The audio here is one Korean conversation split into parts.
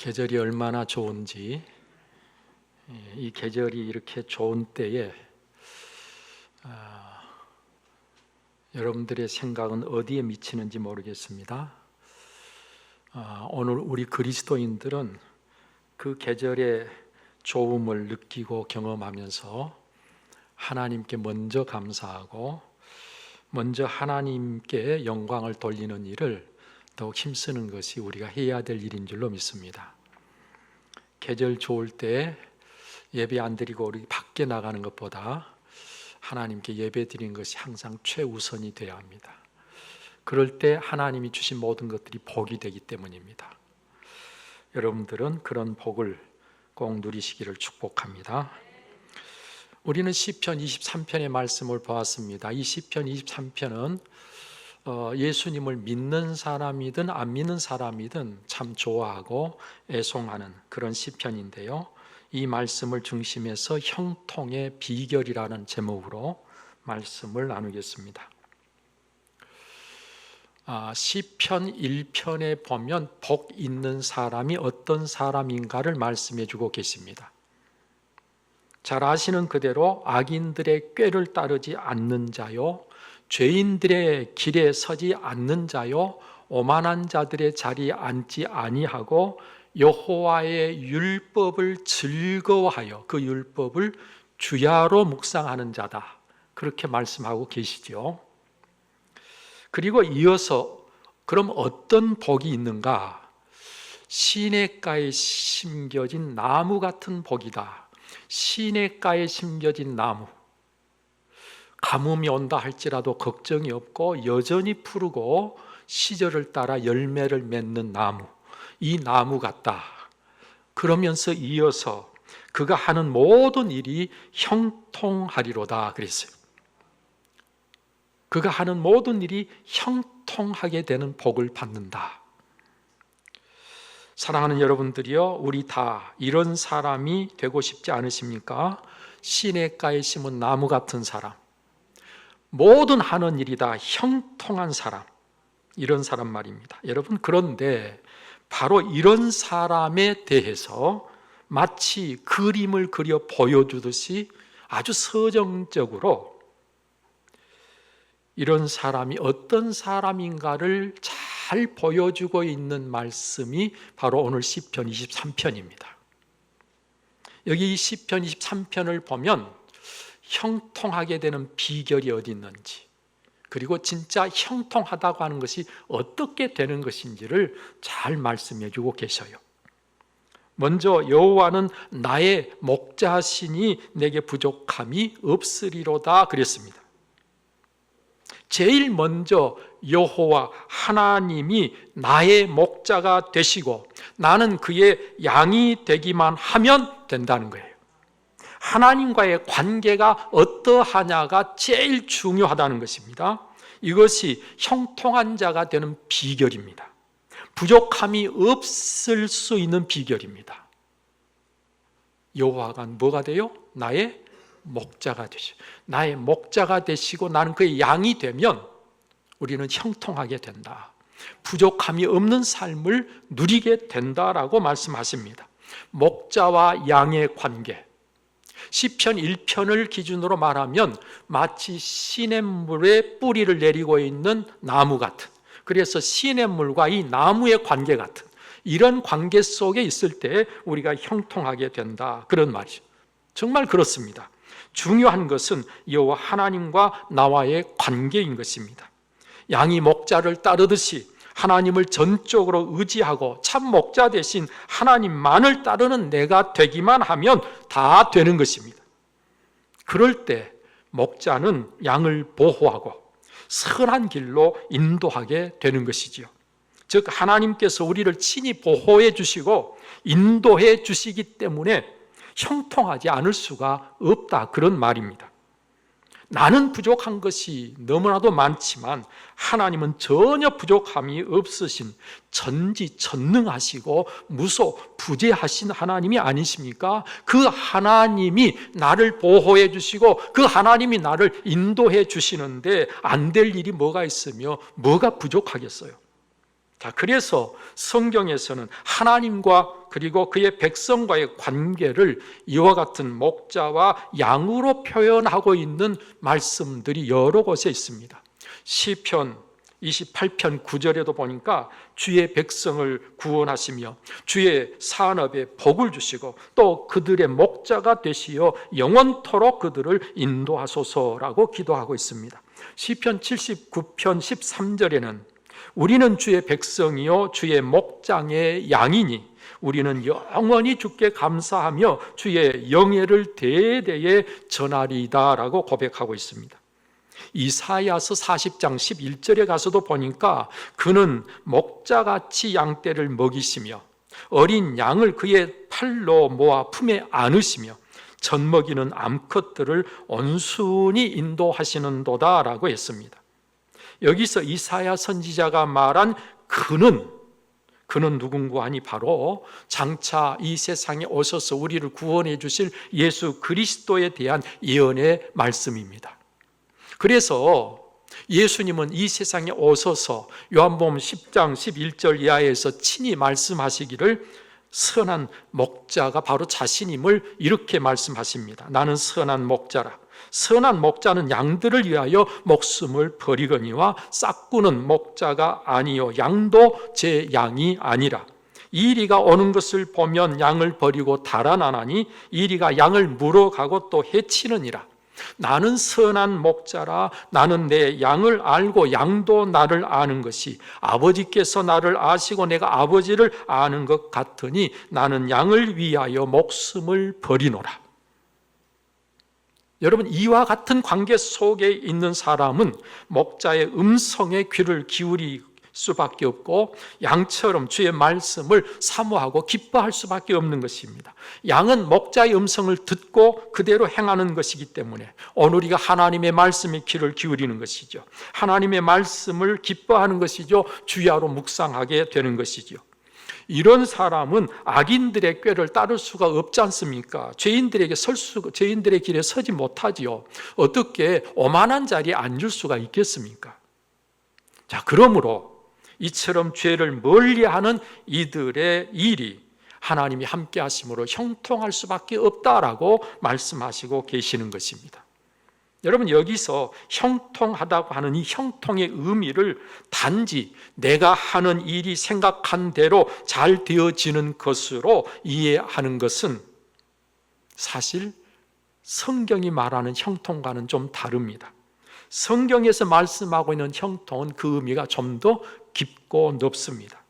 계절이 얼마나 좋은지, 이 계절이 이렇게 좋은 때에 여러분들의 생각은 어디에 미치는지 모르겠습니다. 오늘 우리 그리스도인들은 그 계절의 좋음을 느끼고 경험하면서 하나님께 먼저 감사하고 먼저 하나님께 영광을 돌리는 일을 더욱 힘쓰는 것이 우리가 해야 될 일인 줄로 믿습니다. 계절 좋을 때 예배 안 드리고 우리 밖에 나가는 것보다 하나님께 예배 드리는 것이 항상 최우선이 되어야 합니다. 그럴 때 하나님이 주신 모든 것들이 복이 되기 때문입니다. 여러분들은 그런 복을 꼭 누리시기를 축복합니다. 우리는 시편 23편의 말씀을 보았습니다. 이 시편 23편은 예수님을 믿는 사람이든 안 믿는 사람이든 참 좋아하고 애송하는 그런 시편인데요. 이 말씀을 중심해서 형통의 비결이라는 제목으로 말씀을 나누겠습니다. 시편 1편에 보면 복 있는 사람이 어떤 사람인가를 말씀해 주고 계십니다. 잘 아시는 그대로 악인들의 꾀를 따르지 않는 자요, 죄인들의 길에 서지 않는 자요, 오만한 자들의 자리에 앉지 아니하고 여호와의 율법을 즐거워하여 그 율법을 주야로 묵상하는 자다, 그렇게 말씀하고 계시죠. 그리고 이어서 그럼 어떤 복이 있는가? 시냇가에 심겨진 나무 같은 복이다. 시냇가에 심겨진 나무, 가뭄이 온다 할지라도 걱정이 없고 여전히 푸르고 시절을 따라 열매를 맺는 나무, 이 나무 같다. 그러면서 이어서 그가 하는 모든 일이 형통하리로다 그랬어요. 그가 하는 모든 일이 형통하게 되는 복을 받는다. 사랑하는 여러분들이요, 우리 다 이런 사람이 되고 싶지 않으십니까? 시냇가에 심은 나무 같은 사람, 모든 하는 일이 다 형통한 사람, 이런 사람 말입니다. 여러분, 그런데 바로 이런 사람에 대해서 마치 그림을 그려 보여주듯이 아주 서정적으로 이런 사람이 어떤 사람인가를 잘 보여주고 있는 말씀이 바로 오늘 시편 23편입니다. 여기 이 시편 23편을 보면 형통하게 되는 비결이 어디 있는지, 그리고 진짜 형통하다고 하는 것이 어떻게 되는 것인지를 잘 말씀해 주고 계셔요. 먼저 여호와는 나의 목자시니 내게 부족함이 없으리로다 그랬습니다. 제일 먼저 여호와 하나님이 나의 목자가 되시고 나는 그의 양이 되기만 하면 된다는 거예요. 하나님과의 관계가 어떠하냐가 제일 중요하다는 것입니다. 이것이 형통한 자가 되는 비결입니다. 부족함이 없을 수 있는 비결입니다. 여호와가 뭐가 돼요? 나의 목자가 되시고, 나의 목자가 되시고 나는 그의 양이 되면 우리는 형통하게 된다. 부족함이 없는 삶을 누리게 된다라고 말씀하십니다. 목자와 양의 관계, 시편 1편을 기준으로 말하면 마치 시냇물에 뿌리를 내리고 있는 나무 같은, 그래서 시냇물과 이 나무의 관계 같은 이런 관계 속에 있을 때 우리가 형통하게 된다, 그런 말이죠. 정말 그렇습니다. 중요한 것은 여호와 하나님과 나와의 관계인 것입니다. 양이 목자를 따르듯이 하나님을 전적으로 의지하고 참 목자 대신 하나님만을 따르는 내가 되기만 하면 다 되는 것입니다. 그럴 때 목자는 양을 보호하고 선한 길로 인도하게 되는 것이지요. 즉 하나님께서 우리를 친히 보호해 주시고 인도해 주시기 때문에 형통하지 않을 수가 없다, 그런 말입니다. 나는 부족한 것이 너무나도 많지만 하나님은 전혀 부족함이 없으신 전지전능하시고 무소부재하신 하나님이 아니십니까? 그 하나님이 나를 보호해 주시고 그 하나님이 나를 인도해 주시는데 안 될 일이 뭐가 있으며 뭐가 부족하겠어요? 자, 그래서 성경에서는 하나님과 그리고 그의 백성과의 관계를 이와 같은 목자와 양으로 표현하고 있는 말씀들이 여러 곳에 있습니다. 시편 28편 9절에도 보니까 주의 백성을 구원하시며 주의 산업에 복을 주시고 또 그들의 목자가 되시어 영원토록 그들을 인도하소서라고 기도하고 있습니다. 시편 79편 13절에는 우리는 주의 백성이요 주의 목장의 양이니 우리는 영원히 주께 감사하며 주의 영예를 대대에 전하리이다 라고 고백하고 있습니다. 이사야서 40장 11절에 가서도 보니까 그는 목자같이 양떼를 먹이시며 어린 양을 그의 팔로 모아 품에 안으시며 젖먹이는 암컷들을 온순히 인도하시는도다 라고 했습니다. 여기서 이사야 선지자가 말한 그는 누군가 하니 바로 장차 이 세상에 오셔서 우리를 구원해 주실 예수 그리스도에 대한 예언의 말씀입니다. 그래서 예수님은 이 세상에 오셔서 요한복음 10장 11절 이하에서 친히 말씀하시기를 선한 목자가 바로 자신임을 이렇게 말씀하십니다. 나는 선한 목자라. 선한 목자는 양들을 위하여 목숨을 버리거니와 싹구는 목자가 아니요 양도 제 양이 아니라. 이리가 오는 것을 보면 양을 버리고 달아나나니 이리가 양을 물어가고 또 해치느니라. 나는 선한 목자라. 나는 내 양을 알고 양도 나를 아는 것이 아버지께서 나를 아시고 내가 아버지를 아는 것 같으니 나는 양을 위하여 목숨을 버리노라. 여러분, 이와 같은 관계 속에 있는 사람은 목자의 음성에 귀를 기울일 수밖에 없고 양처럼 주의 말씀을 사모하고 기뻐할 수밖에 없는 것입니다. 양은 목자의 음성을 듣고 그대로 행하는 것이기 때문에 오늘 우리가 하나님의 말씀에 귀를 기울이는 것이죠. 하나님의 말씀을 기뻐하는 것이죠. 주야로 묵상하게 되는 것이죠. 이런 사람은 악인들의 꾀를 따를 수가 없지 않습니까? 죄인들의 길에 서지 못하지요. 어떻게 오만한 자리에 앉을 수가 있겠습니까? 자, 그러므로 이처럼 죄를 멀리하는 이들의 일이 하나님이 함께 하심으로 형통할 수밖에 없다라고 말씀하시고 계시는 것입니다. 여러분, 여기서 형통하다고 하는 이 형통의 의미를 단지 내가 하는 일이 생각한 대로 잘 되어지는 것으로 이해하는 것은 사실 성경이 말하는 형통과는 좀 다릅니다. 성경에서 말씀하고 있는 형통은 그 의미가 좀 더 깊고 넓습니다.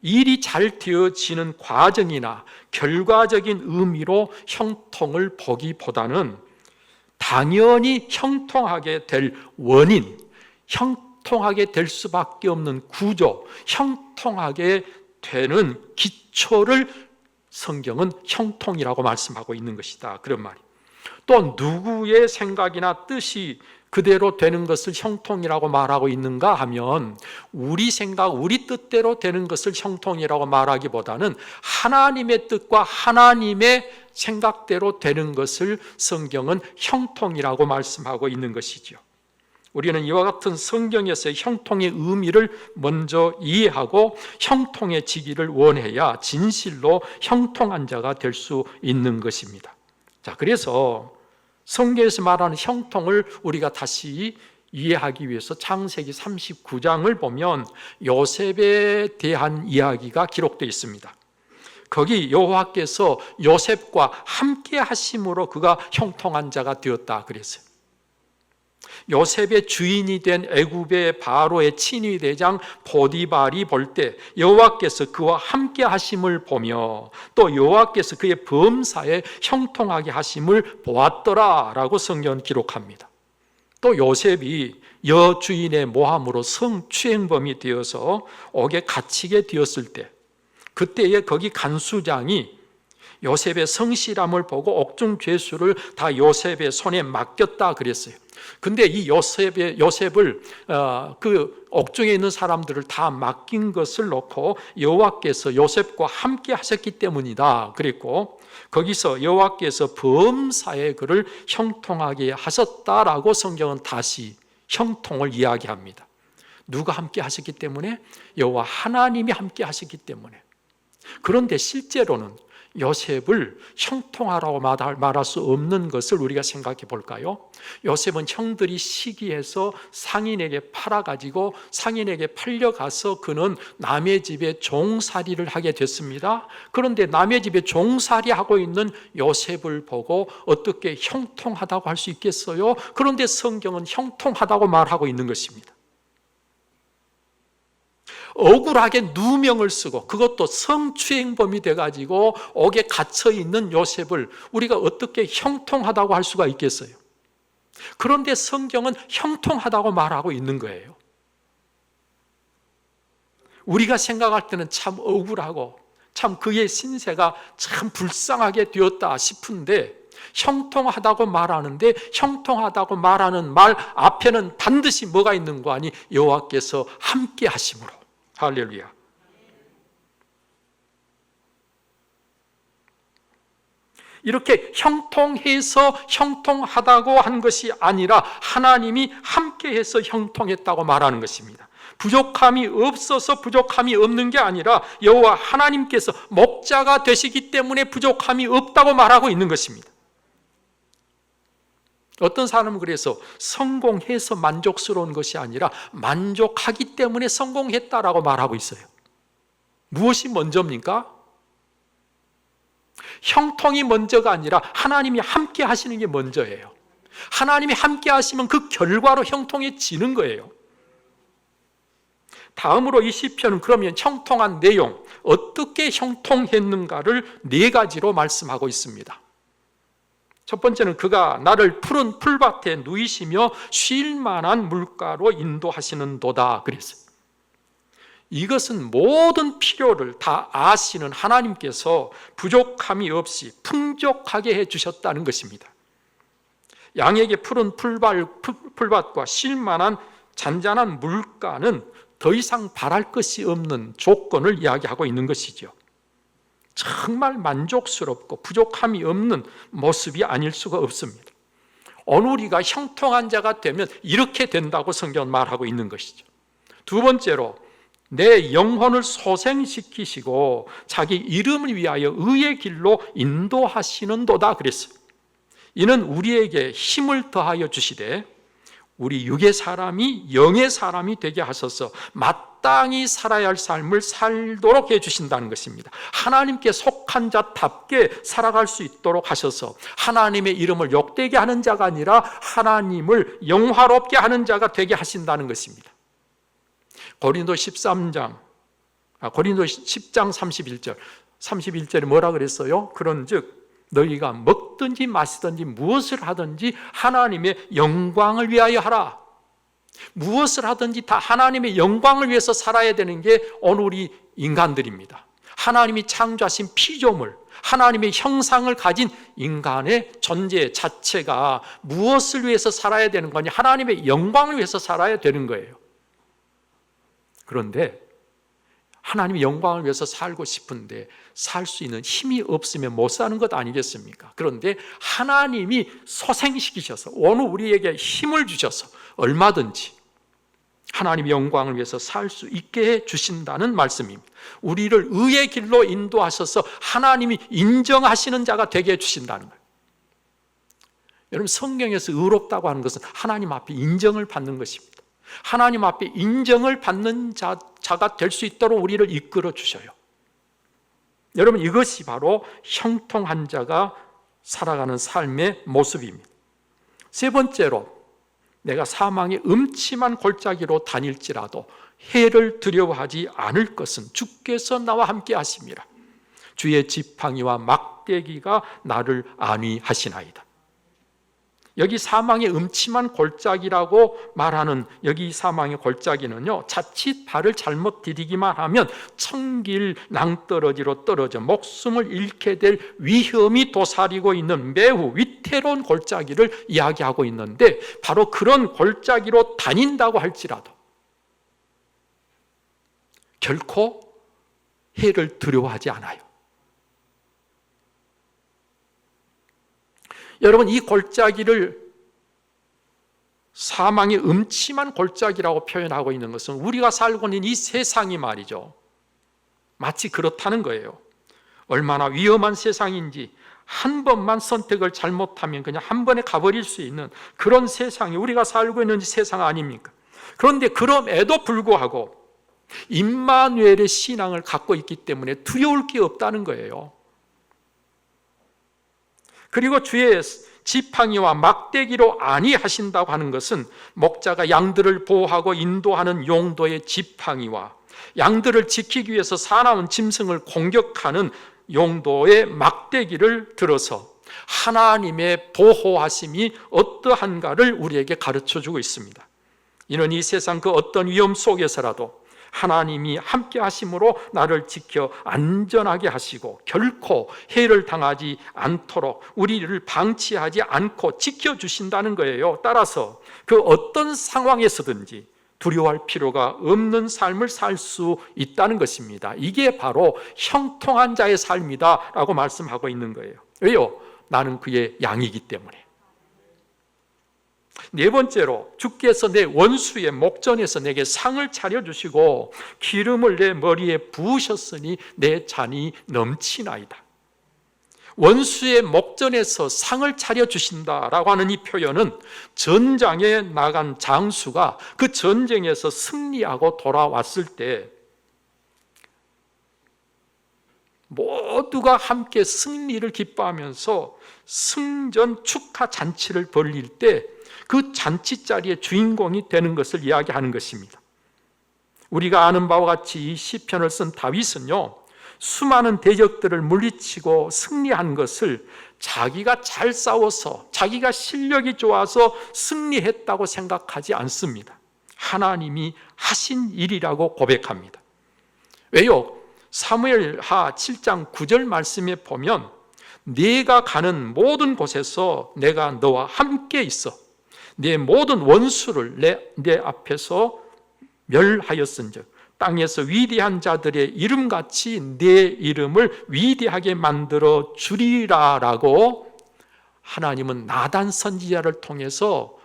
일이 잘 되어지는 과정이나 결과적인 의미로 형통을 보기보다는 당연히 형통하게 될 원인, 형통하게 될 수밖에 없는 구조, 형통하게 되는 기초를 성경은 형통이라고 말씀하고 있는 것이다. 그런 말이. 또 누구의 생각이나 뜻이 그대로 되는 것을 형통이라고 말하고 있는가 하면 우리 생각, 우리 뜻대로 되는 것을 형통이라고 말하기보다는 하나님의 뜻과 하나님의 생각대로 되는 것을 성경은 형통이라고 말씀하고 있는 것이죠. 우리는 이와 같은 성경에서의 형통의 의미를 먼저 이해하고 형통해지기를 원해야 진실로 형통한 자가 될 수 있는 것입니다. 자, 그래서 성경에서 말하는 형통을 우리가 다시 이해하기 위해서 창세기 39장을 보면 요셉에 대한 이야기가 기록되어 있습니다. 거기 여호와께서 요셉과 함께 하심으로 그가 형통한 자가 되었다 그랬어요. 요셉의 주인이 된 애굽의 바로의 친위 대장 보디발이 볼 때 여호와께서 그와 함께 하심을 보며 또 여호와께서 그의 범사에 형통하게 하심을 보았더라라고 성경은 기록합니다. 또 요셉이 여주인의 모함으로 성추행범이 되어서 옥에 갇히게 되었을 때 그때에 거기 간수장이 요셉의 성실함을 보고 옥중 죄수를 다 요셉의 손에 맡겼다 그랬어요. 근데 이 요셉을 그 옥중에 있는 사람들을 다 맡긴 것을 놓고 여호와께서 요셉과 함께 하셨기 때문이다 그랬고 거기서 여호와께서 범사에 그를 형통하게 하셨다라고 성경은 다시 형통을 이야기합니다. 누가 함께 하셨기 때문에? 여호와 하나님이 함께 하셨기 때문에. 그런데 실제로는 요셉을 형통하라고 말할 수 없는 것을 우리가 생각해 볼까요? 요셉은 형들이 시기해서 상인에게 팔아가지고 상인에게 팔려가서 그는 남의 집에 종살이를 하게 됐습니다. 그런데 남의 집에 종살이하고 있는 요셉을 보고 어떻게 형통하다고 할 수 있겠어요? 그런데 성경은 형통하다고 말하고 있는 것입니다. 억울하게 누명을 쓰고 그것도 성추행범이 돼가지고 옥에 갇혀있는 요셉을 우리가 어떻게 형통하다고 할 수가 있겠어요? 그런데 성경은 형통하다고 말하고 있는 거예요. 우리가 생각할 때는 참 억울하고 참 그의 신세가 참 불쌍하게 되었다 싶은데, 형통하다고 말하는데 형통하다고 말하는 말 앞에는 반드시 뭐가 있는 거 아니? 여호와께서 함께 하심으로. 할렐루야. 이렇게 형통해서 형통하다고 한 것이 아니라 하나님이 함께해서 형통했다고 말하는 것입니다. 부족함이 없어서 부족함이 없는 게 아니라 여호와 하나님께서 목자가 되시기 때문에 부족함이 없다고 말하고 있는 것입니다. 어떤 사람은 그래서 성공해서 만족스러운 것이 아니라 만족하기 때문에 성공했다라고 말하고 있어요. 무엇이 먼저입니까? 형통이 먼저가 아니라 하나님이 함께 하시는 게 먼저예요. 하나님이 함께 하시면 그 결과로 형통해지는 거예요. 다음으로 이 시편은 그러면 형통한 내용, 어떻게 형통했는가를 4가지로 말씀하고 있습니다. 첫 번째는 그가 나를 푸른 풀밭에 누이시며 쉴 만한 물가로 인도하시는도다 그랬어요. 이것은 모든 필요를 다 아시는 하나님께서 부족함이 없이 풍족하게 해주셨다는 것입니다. 양에게 푸른 풀밭과 쉴 만한 잔잔한 물가는 더 이상 바랄 것이 없는 조건을 이야기하고 있는 것이죠. 정말 만족스럽고 부족함이 없는 모습이 아닐 수가 없습니다. 어느 우리가 형통한 자가 되면 이렇게 된다고 성경은 말하고 있는 것이죠. 두 번째로 내 영혼을 소생시키시고 자기 이름을 위하여 의의 길로 인도하시는도다 그랬어요. 이는 우리에게 힘을 더하여 주시되 우리 육의 사람이 영의 사람이 되게 하셔서 마땅히 살아야 할 삶을 살도록 해주신다는 것입니다. 하나님께 속한 자답게 살아갈 수 있도록 하셔서 하나님의 이름을 욕되게 하는 자가 아니라 하나님을 영화롭게 하는 자가 되게 하신다는 것입니다. 고린도 10장 31절에 뭐라 그랬어요? 그런즉 너희가 먹든지 마시든지 무엇을 하든지 하나님의 영광을 위하여 하라. 무엇을 하든지 다 하나님의 영광을 위해서 살아야 되는 게 오늘 우리 인간들입니다. 하나님이 창조하신 피조물, 하나님의 형상을 가진 인간의 존재 자체가 무엇을 위해서 살아야 되는 거냐? 하나님의 영광을 위해서 살아야 되는 거예요. 그런데 하나님의 영광을 위해서 살고 싶은데 살 수 있는 힘이 없으면 못 사는 것 아니겠습니까? 그런데 하나님이 소생시키셔서 오늘 우리에게 힘을 주셔서 얼마든지 하나님의 영광을 위해서 살 수 있게 해 주신다는 말씀입니다. 우리를 의의 길로 인도하셔서 하나님이 인정하시는 자가 되게 해 주신다는 거예요. 여러분, 성경에서 의롭다고 하는 것은 하나님 앞에 인정을 받는 것입니다. 하나님 앞에 인정을 받는 자가 될 수 있도록 우리를 이끌어 주셔요. 여러분, 이것이 바로 형통한 자가 살아가는 삶의 모습입니다. 세 번째로, 내가 사망의 음침한 골짜기로 다닐지라도 해를 두려워하지 않을 것은 주께서 나와 함께 하심이라. 주의 지팡이와 막대기가 나를 안위하시나이다. 여기 사망의 음침한 골짜기라고 말하는 여기 사망의 골짜기는요, 자칫 발을 잘못 디디기만 하면 천길 낭떠러지로 떨어져 목숨을 잃게 될 위험이 도사리고 있는 매우 위태로운 골짜기를 이야기하고 있는데, 바로 그런 골짜기로 다닌다고 할지라도 결코 해를 두려워하지 않아요. 여러분, 이 골짜기를 사망의 음침한 골짜기라고 표현하고 있는 것은 우리가 살고 있는 이 세상이 말이죠, 마치 그렇다는 거예요. 얼마나 위험한 세상인지, 한 번만 선택을 잘못하면 그냥 한 번에 가버릴 수 있는 그런 세상이 우리가 살고 있는 세상 아닙니까? 그런데 그럼에도 불구하고 임마누엘의 신앙을 갖고 있기 때문에 두려울 게 없다는 거예요. 그리고 주의 지팡이와 막대기로 안위하신다고 하는 것은 목자가 양들을 보호하고 인도하는 용도의 지팡이와 양들을 지키기 위해서 사나운 짐승을 공격하는 용도의 막대기를 들어서 하나님의 보호하심이 어떠한가를 우리에게 가르쳐주고 있습니다. 이는 이 세상 그 어떤 위험 속에서라도 하나님이 함께 하심으로 나를 지켜 안전하게 하시고 결코 해를 당하지 않도록 우리를 방치하지 않고 지켜주신다는 거예요. 따라서 그 어떤 상황에서든지 두려워할 필요가 없는 삶을 살 수 있다는 것입니다. 이게 바로 형통한 자의 삶이다 라고 말씀하고 있는 거예요. 왜요? 나는 그의 양이기 때문에. 네 번째로, 주께서 내 원수의 목전에서 내게 상을 차려주시고 기름을 내 머리에 부으셨으니 내 잔이 넘치나이다. 원수의 목전에서 상을 차려주신다라고 하는 이 표현은 전장에 나간 장수가 그 전쟁에서 승리하고 돌아왔을 때 모두가 함께 승리를 기뻐하면서 승전 축하 잔치를 벌릴 때 그 잔치 자리의 주인공이 되는 것을 이야기하는 것입니다. 우리가 아는 바와 같이 이 시편을 쓴 다윗은요, 수많은 대적들을 물리치고 승리한 것을 자기가 잘 싸워서 자기가 실력이 좋아서 승리했다고 생각하지 않습니다. 하나님이 하신 일이라고 고백합니다. 왜요? 사무엘하 7장 9절 말씀에 보면 네가 가는 모든 곳에서 내가 너와 함께 있어 네 모든 원수를 내 앞에서 멸하였은즉 땅에서 위대한 자들의 이름같이 내 이름을 위대하게 만들어 주리라라고 하나님은 나단 선지자를 통해서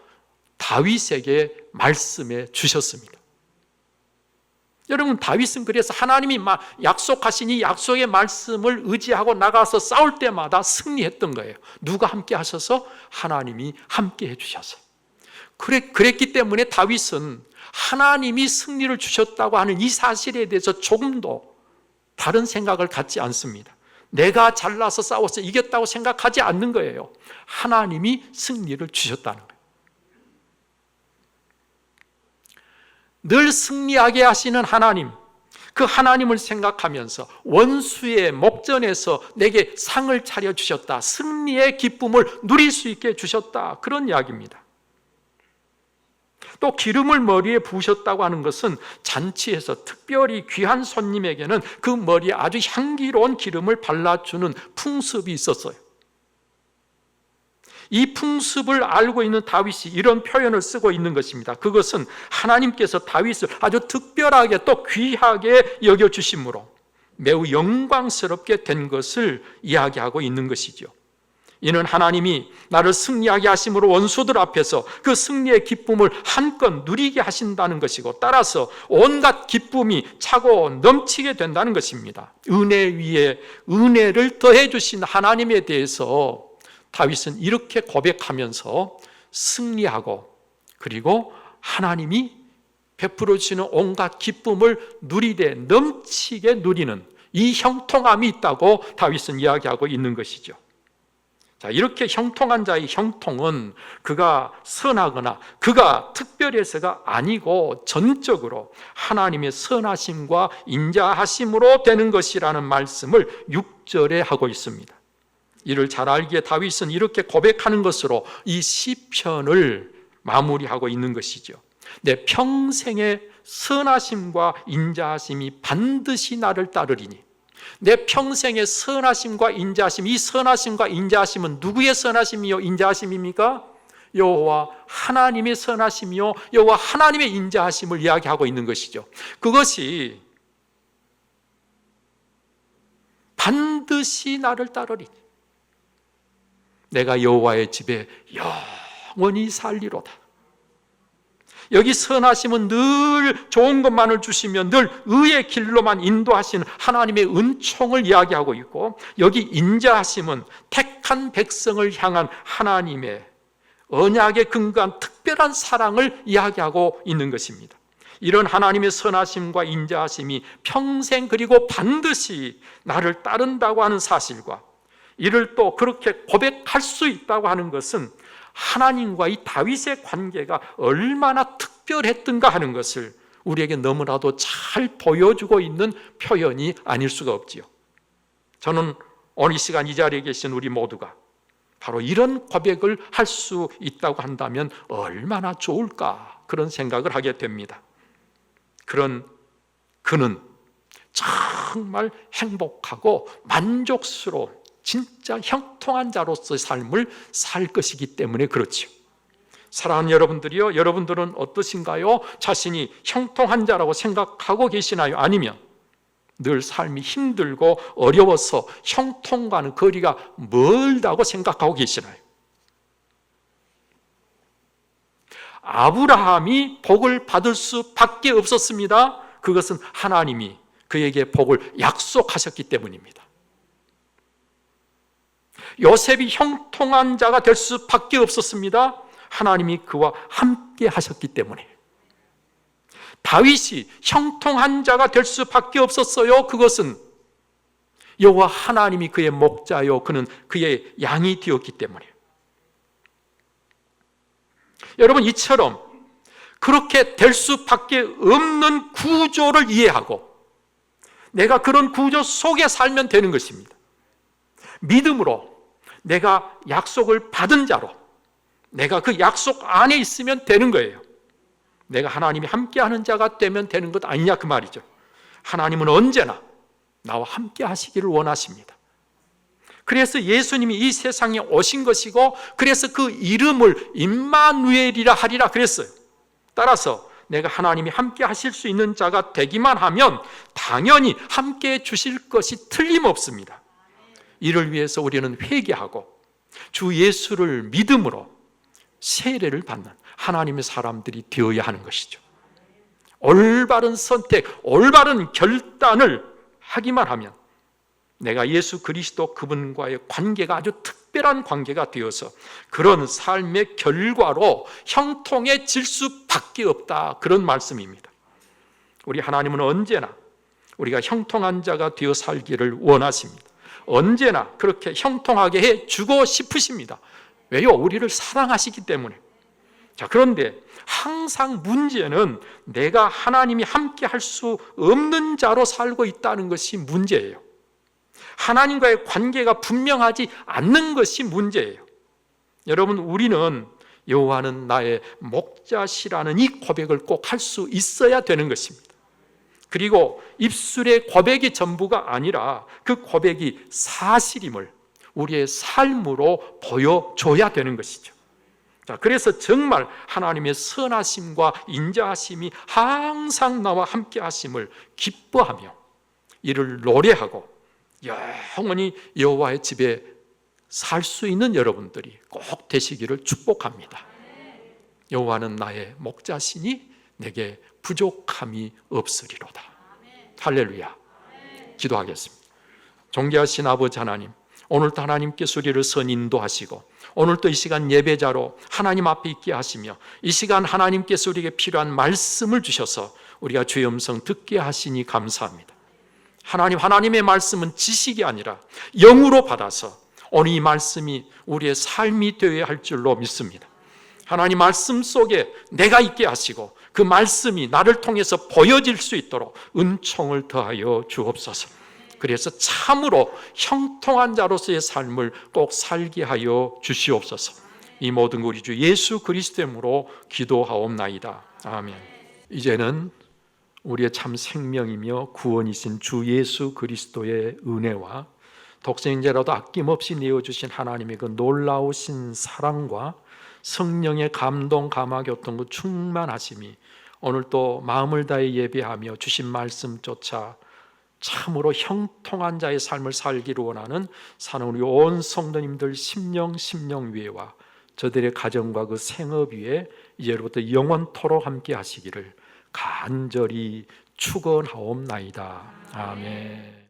다윗에게 말씀해 주셨습니다. 여러분, 다윗은 그래서 하나님이 약속하신 이 약속의 말씀을 의지하고 나가서 싸울 때마다 승리했던 거예요. 누가 함께 하셔서? 하나님이 함께 해주셔서. 그랬기 때문에 다윗은 하나님이 승리를 주셨다고 하는 이 사실에 대해서 조금도 다른 생각을 갖지 않습니다. 내가 잘나서 싸워서 이겼다고 생각하지 않는 거예요. 하나님이 승리를 주셨다는 거예요. 늘 승리하게 하시는 하나님, 그 하나님을 생각하면서 원수의 목전에서 내게 상을 차려주셨다, 승리의 기쁨을 누릴 수 있게 주셨다, 그런 이야기입니다. 또 기름을 머리에 부으셨다고 하는 것은 잔치에서 특별히 귀한 손님에게는 그 머리에 아주 향기로운 기름을 발라주는 풍습이 있었어요. 이 풍습을 알고 있는 다윗이 이런 표현을 쓰고 있는 것입니다. 그것은 하나님께서 다윗을 아주 특별하게 또 귀하게 여겨주심으로 매우 영광스럽게 된 것을 이야기하고 있는 것이죠. 이는 하나님이 나를 승리하게 하심으로 원수들 앞에서 그 승리의 기쁨을 한껏 누리게 하신다는 것이고, 따라서 온갖 기쁨이 차고 넘치게 된다는 것입니다. 은혜 위에 은혜를 더해 주신 하나님에 대해서 다윗은 이렇게 고백하면서 승리하고, 그리고 하나님이 베풀어 주시는 온갖 기쁨을 누리되 넘치게 누리는 이 형통함이 있다고 다윗은 이야기하고 있는 것이죠. 자, 이렇게 형통한 자의 형통은 그가 선하거나 그가 특별해서가 아니고 전적으로 하나님의 선하심과 인자하심으로 되는 것이라는 말씀을 6절에 하고 있습니다. 이를 잘 알기에 다윗은 이렇게 고백하는 것으로 이 시편을 마무리하고 있는 것이죠. 내 평생의 선하심과 인자하심이 반드시 나를 따르리니, 내 평생의 선하심과 인자하심, 이 선하심과 인자하심은 누구의 선하심이요 인자하심입니까? 여호와 하나님의 선하심이요 여호와 하나님의 인자하심을 이야기하고 있는 것이죠. 그것이 반드시 나를 따르리니 내가 여호와의 집에 영원히 살리로다. 여기 선하심은 늘 좋은 것만을 주시며 늘 의의 길로만 인도하시는 하나님의 은총을 이야기하고 있고, 여기 인자하심은 택한 백성을 향한 하나님의 언약에 근거한 특별한 사랑을 이야기하고 있는 것입니다. 이런 하나님의 선하심과 인자하심이 평생 그리고 반드시 나를 따른다고 하는 사실과, 이를 또 그렇게 고백할 수 있다고 하는 것은 하나님과 이 다윗의 관계가 얼마나 특별했던가 하는 것을 우리에게 너무나도 잘 보여주고 있는 표현이 아닐 수가 없지요. 저는 오늘 이 시간 이 자리에 계신 우리 모두가 바로 이런 고백을 할 수 있다고 한다면 얼마나 좋을까, 그런 생각을 하게 됩니다. 그는 정말 행복하고 만족스러운 진짜 형통한 자로서의 삶을 살 것이기 때문에 그렇지요. 사랑하는 여러분들이요, 여러분들은 어떠신가요? 자신이 형통한 자라고 생각하고 계시나요? 아니면 늘 삶이 힘들고 어려워서 형통과는 거리가 멀다고 생각하고 계시나요? 아브라함이 복을 받을 수밖에 없었습니다. 그것은 하나님이 그에게 복을 약속하셨기 때문입니다. 요셉이 형통한 자가 될 수밖에 없었습니다. 하나님이 그와 함께 하셨기 때문에. 다윗이 형통한 자가 될 수밖에 없었어요. 그것은 여호와 하나님이 그의 목자요, 그는 그의 양이 되었기 때문에. 여러분, 이처럼 그렇게 될 수밖에 없는 구조를 이해하고 내가 그런 구조 속에 살면 되는 것입니다. 믿음으로 내가 약속을 받은 자로, 내가 그 약속 안에 있으면 되는 거예요. 내가 하나님이 함께하는 자가 되면 되는 것 아니냐, 그 말이죠. 하나님은 언제나 나와 함께 하시기를 원하십니다. 그래서 예수님이 이 세상에 오신 것이고, 그래서 그 이름을 임마누엘이라 하리라 그랬어요. 따라서 내가 하나님이 함께 하실 수 있는 자가 되기만 하면 당연히 함께 주실 것이 틀림없습니다. 이를 위해서 우리는 회개하고 주 예수를 믿음으로 세례를 받는 하나님의 사람들이 되어야 하는 것이죠. 올바른 선택, 올바른 결단을 하기만 하면 내가 예수 그리스도 그분과의 관계가 아주 특별한 관계가 되어서 그런 삶의 결과로 형통해질 수밖에 없다, 그런 말씀입니다. 우리 하나님은 언제나 우리가 형통한 자가 되어 살기를 원하십니다. 언제나 그렇게 형통하게 해주고 싶으십니다. 왜요? 우리를 사랑하시기 때문에. 자, 그런데 항상 문제는 내가 하나님이 함께 할 수 없는 자로 살고 있다는 것이 문제예요. 하나님과의 관계가 분명하지 않는 것이 문제예요. 여러분, 우리는 여호와는 나의 목자시라는 이 고백을 꼭 할 수 있어야 되는 것입니다. 그리고 입술의 고백이 전부가 아니라 그 고백이 사실임을 우리의 삶으로 보여줘야 되는 것이죠. 자, 그래서 정말 하나님의 선하심과 인자하심이 항상 나와 함께 하심을 기뻐하며 이를 노래하고 영원히 여호와의 집에 살 수 있는 여러분들이 꼭 되시기를 축복합니다. 여호와는 나의 목자시니 내게 부족함이 없으리로다. 할렐루야. 기도하겠습니다. 존귀하신 아버지 하나님, 오늘도 하나님께서 우리를 선인도하시고 오늘도 이 시간 예배자로 하나님 앞에 있게 하시며 이 시간 하나님께서 우리에게 필요한 말씀을 주셔서 우리가 주의 음성 듣게 하시니 감사합니다. 하나님의 말씀은 지식이 아니라 영으로 받아서 오늘 이 말씀이 우리의 삶이 되어야 할 줄로 믿습니다. 하나님 말씀 속에 내가 있게 하시고 그 말씀이 나를 통해서 보여질 수 있도록 은총을 더하여 주옵소서. 그래서 참으로 형통한 자로서의 삶을 꼭 살게 하여 주시옵소서. 이 모든 우리 주 예수 그리스도의 이름으로 기도하옵나이다. 아멘. 이제는 우리의 참 생명이며 구원이신 주 예수 그리스도의 은혜와 독생자라도 아낌없이 내어주신 하나님의 그 놀라우신 사랑과 성령의 감동, 감화, 교통, 그 충만하심이 오늘 또 마음을 다해 예배하며 주신 말씀 쫓아 참으로 형통한 자의 삶을 살기를 원하는 사는 우리 온 성도님들 심령 위에와 저들의 가정과 그 생업 위에 이제로부터 영원토록 함께 하시기를 간절히 축원하옵나이다. 아멘.